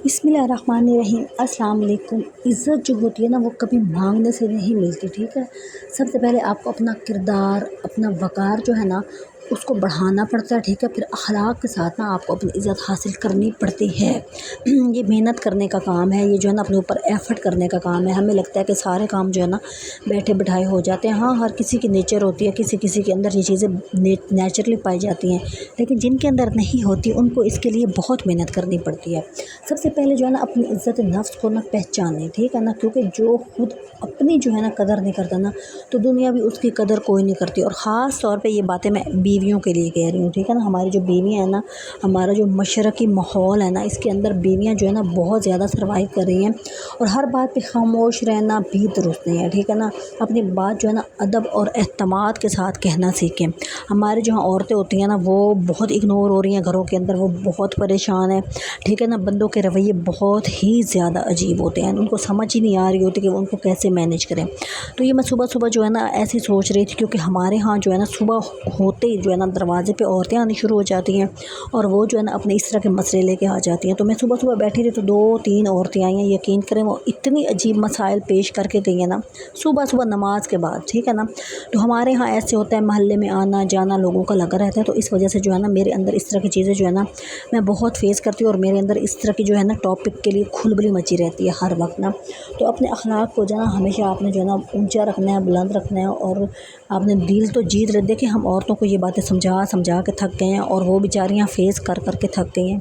بسم اللہ الرحمن الرحیم۔ السلام علیکم۔ عزت جو ہوتی ہے نا وہ کبھی مانگنے سے نہیں ملتی، ٹھیک ہے۔ سب سے پہلے آپ کو اپنا کردار، اپنا وقار جو ہے نا اس کو بڑھانا پڑتا ہے، ٹھیک ہے۔ پھر اخلاق کے ساتھ نا آپ کو اپنی عزت حاصل کرنی پڑتی ہے۔ یہ محنت کرنے کا کام ہے، یہ جو ہے نا اپنے اوپر ایفرٹ کرنے کا کام ہے۔ ہمیں لگتا ہے کہ سارے کام جو ہے نا بیٹھے بٹھائے ہو جاتے ہیں۔ ہاں، ہر کسی کی نیچر ہوتی ہے، کسی کے اندر یہ چیزیں نیچرلی پائی جاتی ہیں، لیکن جن کے اندر نہیں ہوتی ان کو اس کے لیے بہت محنت کرنی پڑتی ہے۔ سب سے پہلے جو ہے نا اپنی عزت نفس کو نا پہچانے، ٹھیک ہے نا، کیونکہ جو خود اپنی جو ہے نا قدر نہیں کرتا نا تو دنیا بھی اس کی قدر کوئی نہیں کرتی۔ اور خاص طور پہ یہ باتیں میں بیویوں کے لیے کہہ رہی ہوں، ٹھیک ہے نا۔ ہماری جو بیویاں ہیں نا، ہمارا جو مشرقی ماحول ہے نا، اس کے اندر بیویاں جو ہے نا بہت زیادہ سروائیو کر رہی ہیں، اور ہر بات پہ خاموش رہنا بھی درست نہیں ہے، ٹھیک ہے نا۔ اپنی بات جو ہے نا ادب اور اعتماد کے ساتھ کہنا سیکھیں۔ ہمارے جو عورتیں ہوتی ہیں نا وہ بہت اگنور ہو رہی ہیں گھروں کے اندر، وہ بہت پریشان ہیں، ٹھیک ہے نا۔ بندوں کے رویے بہت ہی زیادہ عجیب ہوتے ہیں، ان کو سمجھ ہی نہیں آ رہی ہوتی کہ وہ ان کو کیسے مینیج کریں۔ تو یہ میں صبح جو ہے نا ایسے سوچ رہی تھی، کیونکہ ہمارے ہاں جو ہے نا صبح ہوتے ہی جو ہے نا دروازے پہ عورتیں آنی شروع ہو جاتی ہیں، اور وہ جو ہے نا اپنے اس طرح کے مسئلے لے کے آ جاتی ہیں۔ تو میں صبح بیٹھی تھی تو 2-3 عورتیں آئی ہیں، یقین کریں وہ اتنی عجیب مسائل پیش کر کے گئی ہیں نا صبح نماز کے بعد، ٹھیک ہے نا۔ تو ہمارے ہاں ایسے ہوتا ہے، محلے میں آنا جانا لوگوں کا لگا رہتا ہے، تو اس وجہ سے جو ہے نا میرے اندر اس طرح کی چیزیں جو ہے نا میں بہت فیس کرتی ہوں، اور میرے اندر اس طرح کی جو ہے نا ٹاپک کے لیے کھلبلی مچی رہتی ہے ہر وقت نا۔ تو اپنے اخلاق کو جو ہے نا ہمیشہ آپ نے جو ہے نا اونچا رکھنا ہے، بلند رکھنا ہے، اور آپ نے دل تو جیت رہے۔ دیکھیں ہم عورتوں کو یہ باتیں سمجھا کے تھک گئے ہیں، اور وہ بیچاریاں فیس کر کے تھک گئی ہیں۔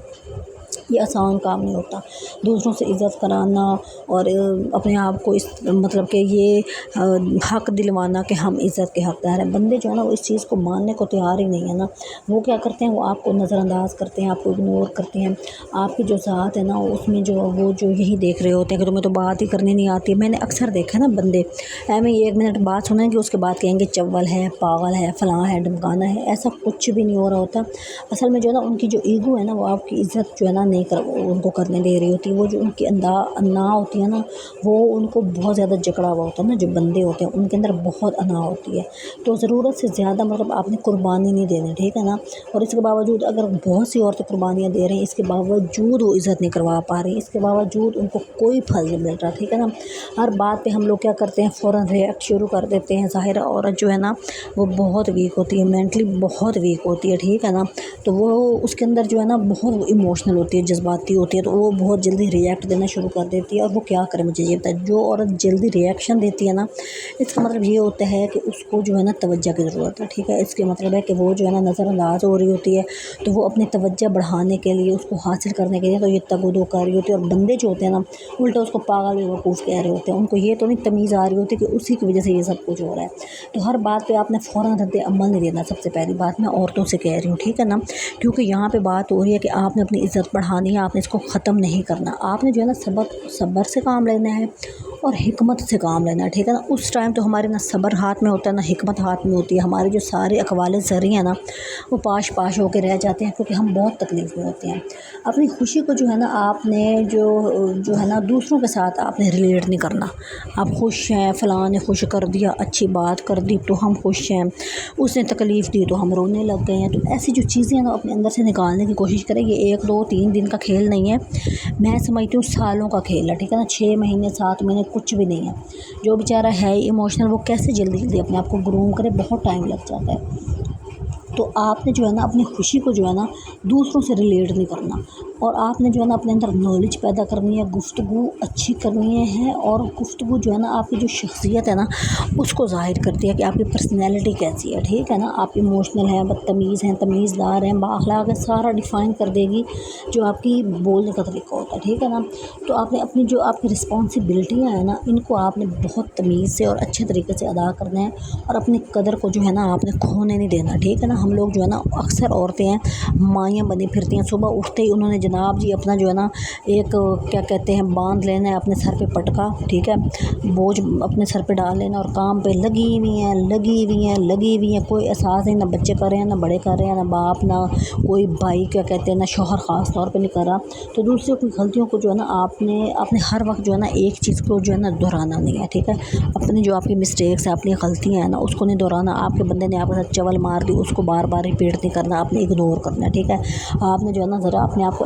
یہ آسان کام نہیں ہوتا، دوسروں سے عزت کرانا اور اپنے آپ کو اس مطلب کہ یہ حق دلوانا کہ ہم عزت کے حقدار ہیں۔ بندے جو ہے نا وہ اس چیز کو ماننے کو تیار ہی نہیں ہے نا۔ وہ کیا کرتے ہیں، وہ آپ کو نظر انداز کرتے ہیں، آپ کو اگنور کرتے ہیں۔ آپ کی جو ذات ہے نا اس میں وہ جو یہی دیکھ رہے ہوتے ہیں کہ تمہیں تو بات ہی کرنی نہیں آتی۔ میں نے اکثر دیکھا نا بندے میں 1 منٹ بات سنیں گے، اس کے بعد کہیں گے چول ہے، پاگل ہے، فلاں ہے، ڈمکانا ہے۔ ایسا کچھ بھی نہیں ہو رہا ہوتا۔ اصل میں جو ہے نا ان کی جو ایگو ہے نا وہ آپ کی عزت جو ہے نا ان کو کرنے دے رہی ہوتی ہے۔ وہ جو ان کی انا ہوتی ہے نا وہ ان کو بہت زیادہ جکڑا ہوا ہوتا ہے نا۔ جو بندے ہوتے ہیں ان کے اندر بہت انا ہوتی ہے، تو ضرورت سے زیادہ مطلب آپ نے قربانی نہیں دینی، ٹھیک ہے نا۔ اور اس کے باوجود اگر بہت سی عورتیں قربانیاں دے رہی ہیں، اس کے باوجود وہ عزت نہیں کروا پا رہی، اس کے باوجود ان کو کوئی پھل نہیں مل رہا، ٹھیک ہے نا۔ ہر بات پہ ہم لوگ کیا کرتے ہیں، فوراً ریئیکٹ شروع کر دیتے ہیں۔ ظاہر عورت جو ہے نا وہ بہت ویک ہوتی ہے، مینٹلی بہت ویک ہوتی ہے، ٹھیک ہے نا۔ تو وہ اس کے اندر جو ہے نا بہت ایموشنل ہوتی ہے، جذباتی ہوتی ہے، تو وہ بہت جلدی ریئیکٹ دینا شروع کر دیتی ہے۔ اور وہ کیا کرے، مجھے یہ بتا، جو عورت جلدی ریئیکشن دیتی ہے نا اس کا مطلب یہ ہوتا ہے کہ اس کو جو ہے نا توجہ کی ضرورت ہے، ٹھیک ہے۔ اس کے مطلب ہے کہ وہ جو ہے نا نظر انداز ہو رہی ہوتی ہے، تو وہ اپنی توجہ بڑھانے کے لیے، اس کو حاصل کرنے کے لیے تو یہ تگ و دو کر رہی ہوتی ہے۔ اور بندے جو ہوتے ہیں نا الٹا اس کو پاگل بیوقوف کہہ رہے ہوتے ہیں، ان کو یہ تو نہیں تمیز آ رہی ہوتی کہ اسی کی وجہ سے یہ سب کچھ ہو رہا ہے۔ تو ہر بات پہ آپ نے فوراً رد عمل نہیں دینا۔ سب سے پہلی بات میں عورتوں سے کہہ رہی ہوں، ٹھیک ہے نا، کیونکہ یہاں پہ بات ہو رہی ہے کہ آپ نے اپنی عزت بڑھانی ہے، آپ نے اس کو ختم نہیں کرنا۔ آپ نے جو ہے نا صبر سے کام لینا ہے اور حکمت سے کام لینا ہے، ٹھیک ہے نا۔ اس ٹائم تو ہمارے نہ صبر ہاتھ میں ہوتا ہے نہ حکمت ہاتھ میں ہوتی ہے۔ ہمارے جو سارے اقوال زرعی ہیں نا وہ پاش ہو کے رہ جاتے ہیں، کیونکہ ہم بہت تکلیف میں ہوتے ہیں۔ اپنی خوشی کو جو ہے نا آپ نے جو ہے نا دوسروں کے ساتھ آپ نے ریلیٹ نہیں کرنا۔ آپ خوش ہیں، فلاں نے خوش کر دیا، اچھی بات کر دی تو ہم خوش ہیں، اس نے تکلیف دی تو ہم رونے لگ گئے ہیں۔ تو ایسی جو چیزیں ہیں نا اپنے اندر سے نکالنے کی کوشش کریں۔ یہ 1 2 3 دن کا کھیل نہیں ہے، میں سمجھتی ہوں سالوں کا کھیل ہے، ٹھیک ہے نا۔ 6 مہینے 7 مہینے کچھ بھی نہیں ہے۔ جو بیچارہ ہے ایموشنل وہ کیسے جلدی اپنے آپ کو گروم کرے، بہت ٹائم لگ جاتا ہے۔ تو آپ نے جو ہے نا اپنی خوشی کو جو ہے نا دوسروں سے ریلیٹ نہیں کرنا، اور آپ نے جو ہے نا اپنے اندر نالج پیدا کرنی ہے، گفتگو اچھی کرنی ہے، اور گفتگو جو ہے نا آپ کی جو شخصیت ہے نا اس کو ظاہر کرتی ہے کہ آپ کی پرسنالٹی کیسی ہے، ٹھیک ہے نا۔ آپ ایموشنل ہیں، بدتمیز ہیں، تمیز دار ہیں، بااخلاق ہیں، سارا ڈیفائن کر دے گی جو آپ کی بولنے کا طریقہ ہوتا ہے، ٹھیک ہے نا۔ تو آپ نے اپنی جو آپ کی رسپانسبلٹیاں ہیں نا ان کو آپ نے بہت تمیز سے اور اچھے طریقے سے ادا کرنا ہے، اور اپنی قدر کو جو ہے نا آپ نے کھونے نہیں دینا، ٹھیک ہے نا۔ ہم لوگ جو ہے نا اکثر عورتیں ہیں مائیں بنی پھرتی ہیں، صبح اٹھتے ہی انہوں نے جناب جی اپنا جو ہے نا ایک کیا کہتے ہیں باندھ لینا ہے اپنے سر پہ پٹکا، ٹھیک ہے، بوجھ اپنے سر پہ ڈال لینا، اور کام پہ لگی ہوئی ہیں، کوئی احساس نہیں، نہ بچے کر رہے ہیں، نہ بڑے کر رہے ہیں، نہ باپ، نہ کوئی بھائی کیا کہتے ہیں، نہ شوہر خاص طور پہ نہیں کر رہا۔ تو دوسروں کی غلطیوں کو جو ہے نا آپ نے ہر وقت جو ہے نا ایک چیز کو جو ہے نا دہرانا نہیں ہے، ٹھیک ہے۔ اپنی جو آپ کی مسٹیکس ہیں، اپنی غلطیاں ہیں نا اس کو نہیں دہرانا۔ آپ کے بندے نے آپ کے ساتھ چول مار دی، اس کو بار بار ریپیٹ نہیں کرنا، آپ نے اگنور کرنا ہے، ٹھیک ہے۔ آپ نے جو ہے نا ذرا اپنے آپ کو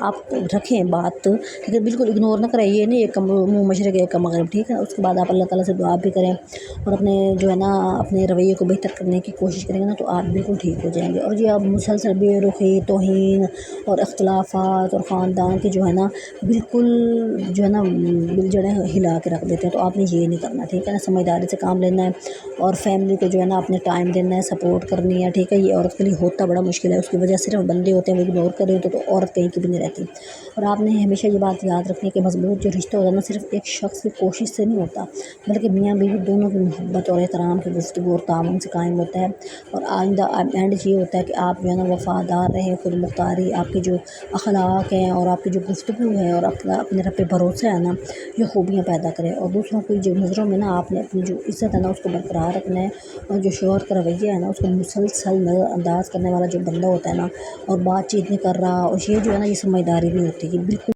آپ رکھیں بات ٹھیک ہے, بالکل اگنور نہ کریں. یہ نہیں ایک منہ مشرق ایک کا مغرب, ٹھیک ہے. اس کے بعد آپ اللہ تعالیٰ سے دعا بھی کریں اور اپنے جو ہے نا اپنے رویے کو بہتر کرنے کی کوشش کریں گے نا, تو آپ بالکل ٹھیک ہو جائیں گے. اور یہ آپ مسلسل بے رخی, توہین اور اختلافات اور خاندان کی جو ہے نا بالکل جو ہے نا جڑیں ہلا کے رکھ دیتے ہیں. تو آپ نے یہ نہیں کرنا, ٹھیک ہے نا. سمجھداری سے کام لینا ہے اور فیملی کو جو ہے نا اپنے ٹائم دینا ہے, سپورٹ کرنی ہے, ٹھیک ہے. یہ عورت کے لیے ہوتا بڑا مشکل ہے, اس کی وجہ صرف بندے ہوتے ہیں وہ اگنور کر رہے ہوتے, تو عورت کہیں کی بھی نہیں رہتی. اور آپ نے ہمیشہ یہ بات یاد رکھنی ہے کہ مضبوط جو رشتہ ہوتا ہے نا صرف ایک شخص کی کوشش سے نہیں ہوتا, بلکہ میاں بیوی دونوں کی محبت اور احترام کی گفتگو اور تعاون سے قائم ہوتا ہے. اور آئندہ اینڈ یہ ہوتا ہے کہ آپ جو ہے نا وفادار رہیں, خود مختاری, آپ کے جو اخلاق ہیں اور آپ کی جو گفتگو ہے اور اپنے رب پہ بھروسہ ہے نا, یہ خوبیاں پیدا کریں. اور دوسروں کی جو نظروں میں نا آپ نے اپنی جو عزت ہے نا اس کو برقرار رکھنا ہے. اور جو شوہر کا رویہ ہے نا اس کو مسلسل نظر انداز کرنے والا جو بندہ ہوتا ہے نا, اور بات چیت نہیں کر رہا, اور یہ جو ہے نا یہ سمجھداری نہیں ہوتی. یہ بالکل